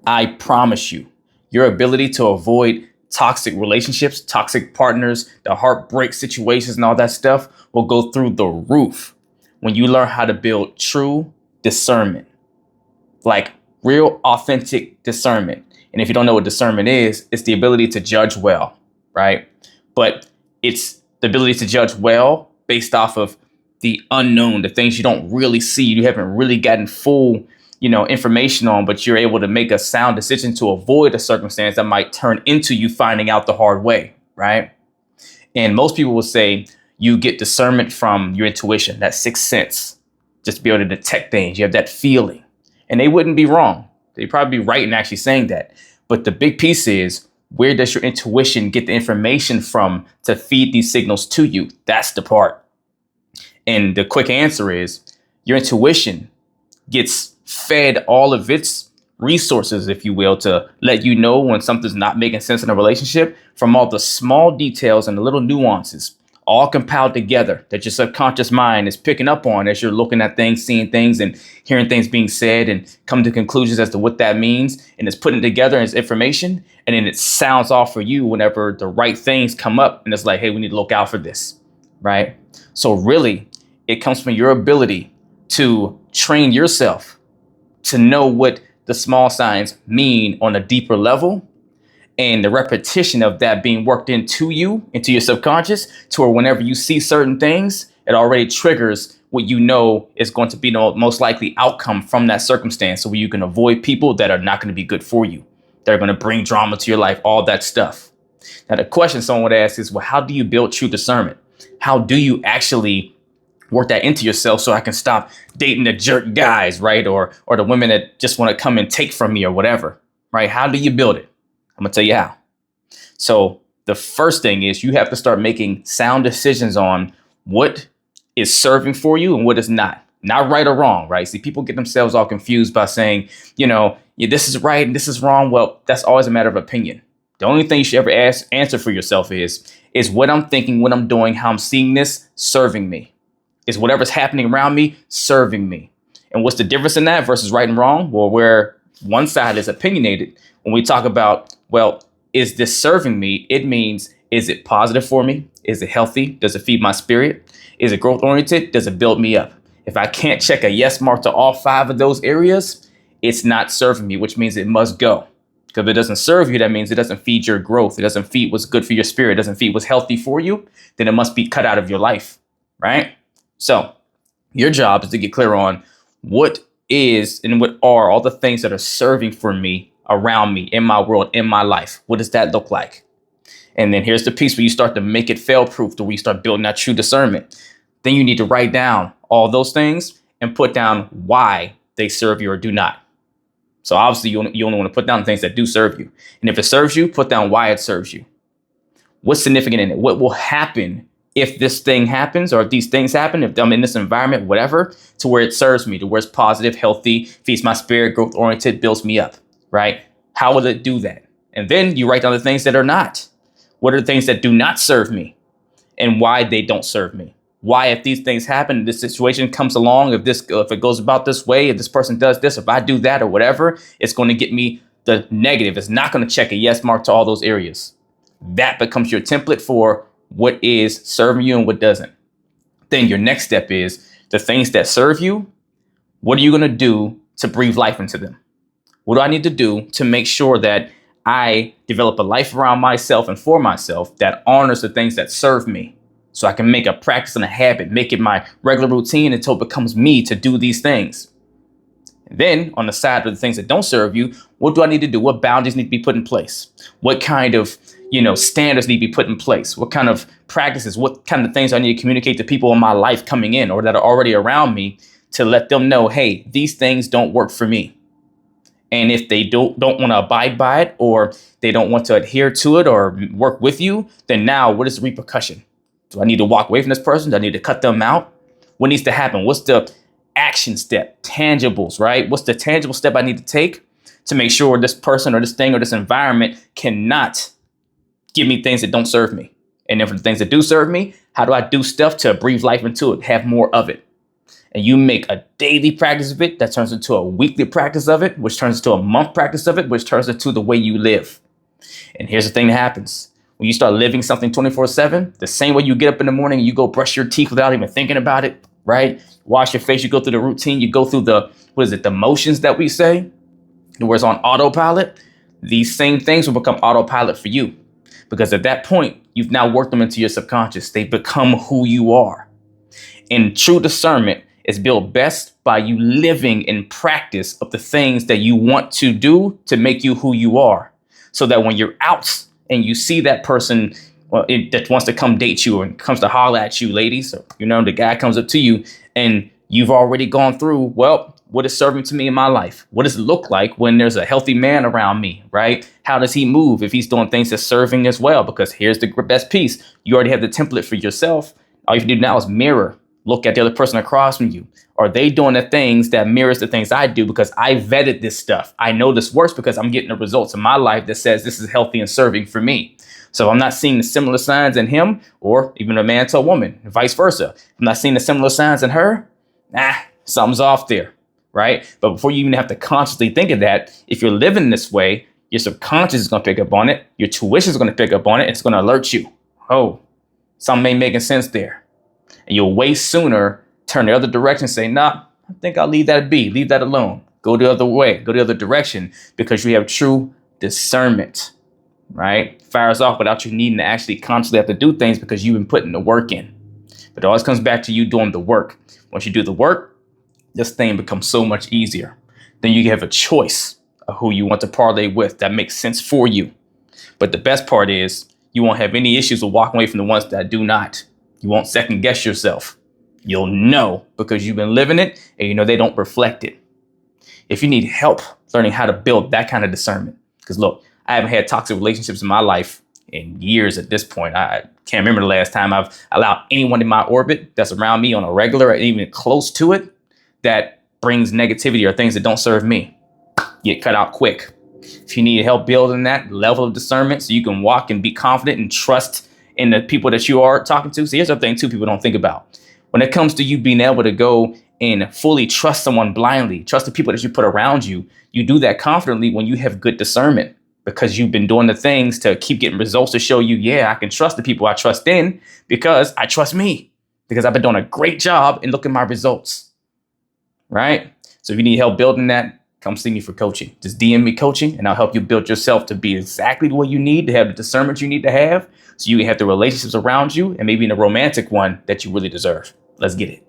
I promise you, your ability to avoid toxic relationships, toxic partners, the heartbreak situations, and all that stuff will go through the roof when you learn how to build true discernment, like real, authentic discernment. And if you don't know what discernment is, it's the ability to judge well, right? But it's the ability to judge well based off of the unknown, the things you don't really see, you haven't really gotten full, information on, but you're able to make a sound decision to avoid a circumstance that might turn into you finding out the hard way, right? And most people will say you get discernment from your intuition, that sixth sense, just to be able to detect things. You have that feeling. And they wouldn't be wrong. They'd probably be right in actually saying that. But the big piece is, where does your intuition get the information from to feed these signals to you? That's the part. And the quick answer is, your intuition gets fed all of its resources, if you will, to let you know when something's not making sense in a relationship from all the small details and the little nuances, all compiled together that your subconscious mind is picking up on as you're looking at things, seeing things, and hearing things being said and come to conclusions as to what that means. And it's putting together as information. And then it sounds off for you whenever the right things come up. And it's like, hey, we need to look out for this. Right. So really, it comes from your ability to train yourself to know what the small signs mean on a deeper level, and the repetition of that being worked into you, into your subconscious, to where whenever you see certain things, it already triggers what you know is going to be the most likely outcome from that circumstance. So you can avoid people that are not going to be good for you, that are going to bring drama to your life, all that stuff. Now, the question someone would ask is, well, how do you build true discernment? How do you actually work that into yourself so I can stop dating the jerk guys, right? Or the women that just want to come and take from me or whatever, right? How do you build it? I'm going to tell you how. So the first thing is, you have to start making sound decisions on what is serving for you and what is not right or wrong, right? See, people get themselves all confused by saying, yeah, this is right and this is wrong. Well, that's always a matter of opinion. The only thing you should ever answer for yourself is what I'm thinking, what I'm doing, how I'm seeing this serving me? Is whatever's happening around me serving me? And what's the difference in that versus right and wrong? Well, where one side is opinionated, when we talk about, well, is this serving me? It means, is it positive for me? Is it healthy? Does it feed my spirit? Is it growth oriented? Does it build me up? If I can't check a yes mark to all 5 of those areas, it's not serving me, which means it must go. Because if it doesn't serve you, that means it doesn't feed your growth. It doesn't feed what's good for your spirit. It doesn't feed what's healthy for you. Then it must be cut out of your life, right? So your job is to get clear on what is and what are all the things that are serving for me, around me, in my world, in my life. What does that look like? And then here's the piece where you start to make it fail proof, to where you start building that true discernment. Then you need to write down all those things and put down why they serve you or do not. So obviously you only want to put down things that do serve you. And if it serves you, put down why it serves you. What's significant in it? What will happen if this thing happens, or if these things happen, if I'm in this environment, whatever, to where it serves me, to where it's positive, healthy, feeds my spirit, growth oriented, builds me up, right? How will it do that? And then you write down the things that are not. What are the things that do not serve me and why they don't serve me? Why, if these things happen, this situation comes along, if it goes about this way, if this person does this, if I do that or whatever, it's going to get me the negative. It's not going to check a yes mark to all those areas. That becomes your template for what is serving you and what doesn't. Then your next step is the things that serve you. What are you going to do to breathe life into them? What do I need to do to make sure that I develop a life around myself and for myself that honors the things that serve me, so I can make a practice and a habit, make it my regular routine until it becomes me to do these things. And then on the side of the things that don't serve you, what do I need to do? What boundaries need to be put in place? What kind of standards need to be put in place? What kind of practices, what kind of things I need to communicate to people in my life coming in or that are already around me to let them know, hey, these things don't work for me. And if they don't want to abide by it, or they don't want to adhere to it or work with you, then now what is the repercussion? Do I need to walk away from this person? Do I need to cut them out? What needs to happen? What's the action step? Tangibles, right? What's the tangible step I need to take to make sure this person or this thing or this environment cannot give me things that don't serve me? And then for the things that do serve me, how do I do stuff to breathe life into it, have more of it? and you make a daily practice of it, that turns into a weekly practice of it, which turns into a month practice of it, which turns into the way you live. And here's the thing that happens. When you start living something 24/7, the same way you get up in the morning and you go brush your teeth without even thinking about it, right? Wash your face, you go through the routine, you go through the motions that we say, where it's on autopilot. These same things will become autopilot for you. Because at that point, you've now worked them into your subconscious. They become who you are. And true discernment is built best by you living in practice of the things that you want to do to make you who you are. So that when you're out and you see that person that wants to come date you and comes to holler at you, ladies, or, the guy comes up to you and you've already gone through, well, what is serving to me in my life? What does it look like when there's a healthy man around me, right? How does he move if he's doing things that's serving as well? Because here's the best piece. You already have the template for yourself. All you have to do now is mirror. Look at the other person across from you. Are they doing the things that mirrors the things I do? Because I vetted this stuff. I know this works because I'm getting the results in my life that says this is healthy and serving for me. So I'm not seeing the similar signs in him or even a man to a woman, and vice versa. I'm not seeing the similar signs in her. Something's off there. Right? But before you even have to consciously think of that, if you're living this way, your subconscious is going to pick up on it. Your tuition is going to pick up on it. It's going to alert you. Oh, something ain't making sense there. And you'll way sooner turn the other direction and say, nah, I think I'll leave that be. Leave that alone. Go the other way. Go the other direction because you have true discernment. Right? Fires off without you needing to actually consciously have to do things because you've been putting the work in. But it always comes back to you doing the work. Once you do the work, this thing becomes so much easier. Then you have a choice of who you want to parlay with that makes sense for you. But the best part is you won't have any issues with walking away from the ones that do not. You won't second guess yourself. You'll know because you've been living it and they don't reflect it. If you need help learning how to build that kind of discernment, because look, I haven't had toxic relationships in my life in years at this point. I can't remember the last time I've allowed anyone in my orbit that's around me on a regular or even close to it that brings negativity or things that don't serve me. Get cut out quick. If you need help building that level of discernment so you can walk and be confident and trust in the people that you are talking to. See, here's the thing too people don't think about. When it comes to you being able to go and fully trust someone blindly, trust the people that you put around you, you do that confidently when you have good discernment because you've been doing the things to keep getting results to show you, I can trust the people I trust in because I trust me because I've been doing a great job and look at my results. Right? So if you need help building that, come see me for coaching. Just DM me coaching and I'll help you build yourself to be exactly what you need to have the discernment you need to have so you can have the relationships around you and maybe in a romantic one that you really deserve. Let's get it.